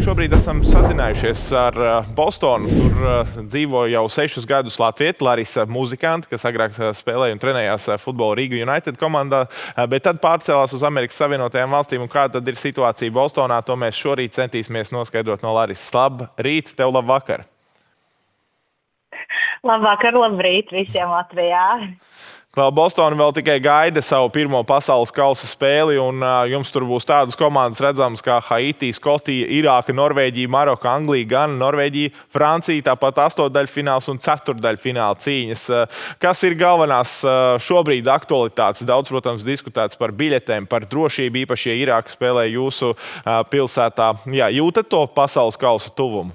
šobrīd esam sazinājušies ar Bostonu. Tur dzīvo jau 6 gadus latvieti, Larisa muzikante, kas agrāk spēlēja un trenējās futbola Riga United komandā, bet tad pārcēlās uz Amerikas Savienotajām valstīm. Un kāda tad ir situācija Bostonā, to mēs šorīt centīsimies noskaidrot no Larisas. Labrīt, tev labvakar! Labvakar, labrīt visiem Latvijā! Bostona vēl tikai gaida savu pirmo pasaules kausa spēli, un jums tur būs tādas komandas redzamas kā Haiti, Skotija, Irāka, Norvēģija, Maroka, Anglija, Gana, Norvēģija, Francija, tāpat astotdaļfināls un ceturtdaļfināla cīņas. Kas ir galvenās šobrīd aktualitātes? Daudz, protams, diskutēts par biļetēm, par drošību, īpaši, ja Irāka spēlē jūsu pilsētā. Jā, jūtat to pasaules kausa tuvumu?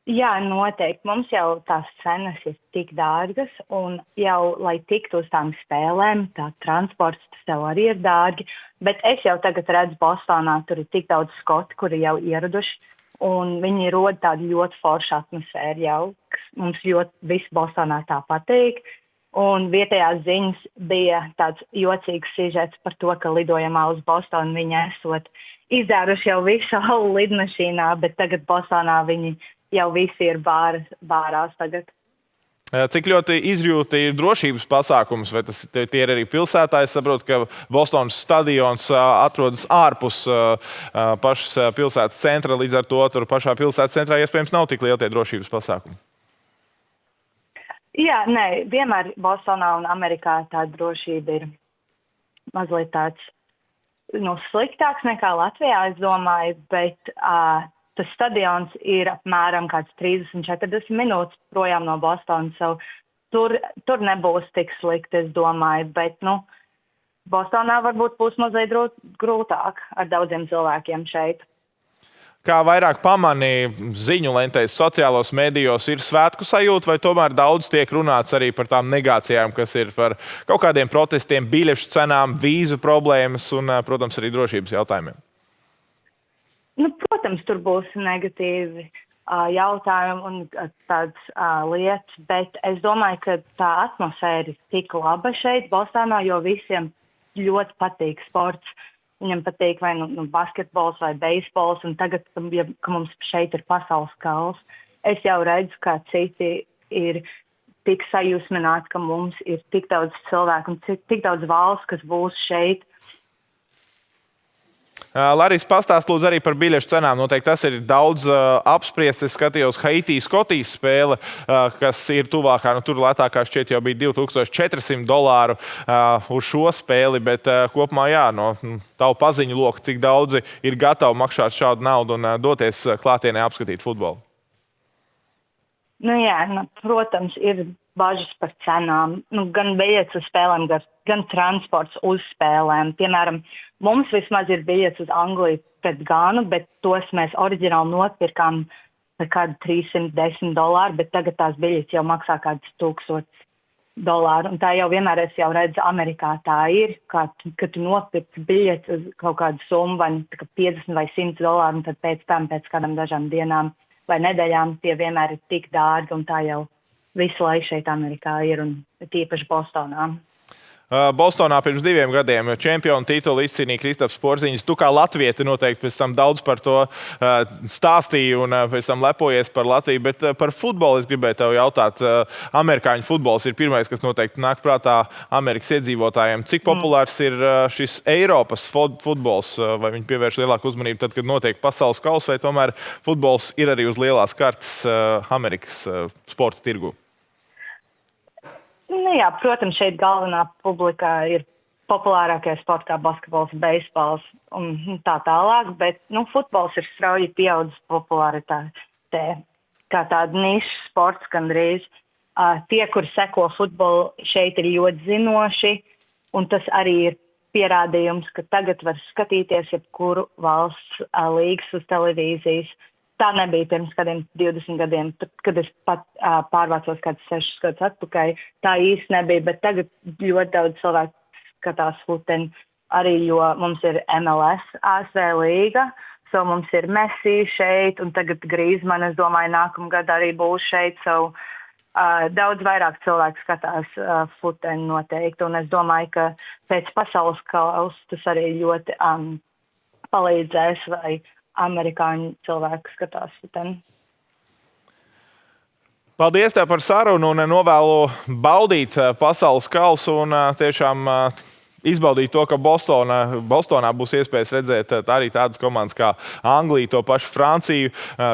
Jā, noteikti. Mums jau tās cenas ir tik dārgas, un jau, lai tiktu uz tām spēlēm, tā transports tas jau arī ir dārgi. Bet es jau tagad redzu Bostonā, tur ir tik daudz skoti, kuri jau ieraduši, un viņi rod tādu ļoti foršu atmosfēru jau, kas mums ļoti viss Bostonā tā patīk. Un vietējās ziņas bija tāds jocīgs sižets par to, ka lidojumā uz Bostonu viņi esot izdēruši jau visu alu lidmašīnā, bet tagad Bostonā viņi jau visi ir bārās tagad. Cik ļoti izjūti ir drošības pasākums, vai tie ir arī pilsētā? Es saprotu, ka Bostonas stadions atrodas ārpus pašas pilsētas centra, līdz ar to tur pašā pilsētas centrā iespējams nav tik lieli tie drošības pasākumi. Jā, nē, vienmēr Bostonā un Amerikā tā drošība ir mazliet tāds sliktāks nekā Latvijā, es domāju, bet tas stadions ir apmēram kāds 30-40 minūtes projām no Bostonas. Tur nebūs tik slikti, es domāju, bet Bostonā varbūt būs mazliet grūtāk ar daudziem cilvēkiem šeit. Kā vairāk pamani ziņu lentēs sociālos medijos, ir svētku sajūta, vai tomēr daudz tiek runāts arī par tām negācijām, kas ir par kaut kādiem protestiem, biļešu cenām, vīzu problēmas un, protams, arī drošības jautājumiem? Protams, tur būs negatīvi jautājumi un tādas lietas, bet es domāju, ka tā atmosfēra ir tik laba šeit Bostonā, jo visiem ļoti patīk sports. Viņam patīk vai basketbols vai beisbols, un tagad, ka mums šeit ir pasaules kausa, es jau redzu, ka citi ir tik sajūsmināti, ka mums ir tik daudz cilvēku un tik daudz valsts, kas būs šeit. Laris, pastāst lūdzu arī par biļešu cenām. Noteikti tas ir daudz apspriests. Es skatījos Haiti, Skotijas spēle, kas ir tuvākā. Tur lētākā šķiet jau bija $2400 uz šo spēli, bet kopumā jā, no tavu paziņu loka, cik daudzi ir gatavi maksāt šādu naudu un doties klātienē apskatīt futbolu? Protams, ir bažas par cenām. Gan biļetes uz spēlēm, gan transports uz spēlēm. Piemēram, mums vismaz ir biļetes uz Angliju pret Ganu, bet tos mēs oriģināli nopirkām par kādu $310, bet tagad tās biļetes jau maksā kādus $1000. Un tā jau vienmēr es jau redzu, Amerikā tā ir, kad tu nopirci biļetes uz kaut kādu summu, vai $50 vai $100, un tad pēc kādām dažām dienām vai nedēļām tie vienmēr ir tik dārgi, un tā jau visu laiku šeit Amerikā ir, un tīpaši Bostonā. Bostonā pirms 2 gadiem čempionu titulu izcīnīja Kristaps Porziņš. Tu kā latvieti noteikti pēc tam daudz par to stāstīji un pēc tam lepojies par Latviju, bet par futbolu es gribēju tev jautāt. Amerikāņu futbols ir pirmais, kas noteikti nāk prātā Amerikas iedzīvotājiem. Cik populārs ir šis Eiropas futbols? Vai viņi pievērš lielāku uzmanību tad, kad notiek pasaules kausa, vai tomēr futbols ir arī uz lielās kartes Amerikas sporta tirgu? Jā, protams, šeit galvenā publika ir populārākie sporti kā basketbols, beisbols un tā tālāk, bet futbols ir strauji pieaudzis popularitātē, kā tāda niša sports gandrīz. Tie, kuri seko futbolu, šeit ir ļoti zinoši, un tas arī ir pierādījums, ka tagad var skatīties jebkuru valsts līgas uz televīzijas. Tā nebija pirms kādiem 20 gadiem, kad es pat pārvācos kādus 6 gadus atpakaļ. Tā īsti nebija, bet tagad ļoti daudz cilvēku skatās futeni arī, jo mums ir MLS, ASV līga, mums ir Messi šeit, un tagad Griezmann, es domāju, nākamgad arī būs šeit. Daudz vairāk cilvēku skatās futeni noteikti, un es domāju, ka pēc pasaules kausa tas arī ļoti palīdzēs vai amerikāņu cilvēki skatās. Paldies tev par sarunu un novēlu baudīt pasaules kausu un tiešām izbaudīt to, ka Bostonā būs iespējas redzēt arī tādas komandas kā Anglija, to pašu Franciju,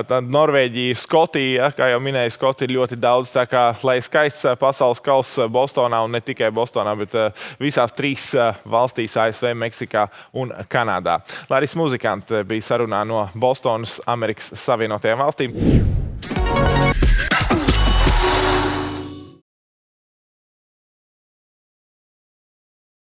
Norvēģiju, Skotiju. Kā jau minēju, Skoti ir ļoti daudz. Tā kā lai skaists pasaules kauss Bostonā un ne tikai Bostonā, bet visās 3 valstīs - ASV, Meksikā un Kanādā. Laris Muzikanti bija sarunā no Bostonas, Amerikas Savienotajām valstīm.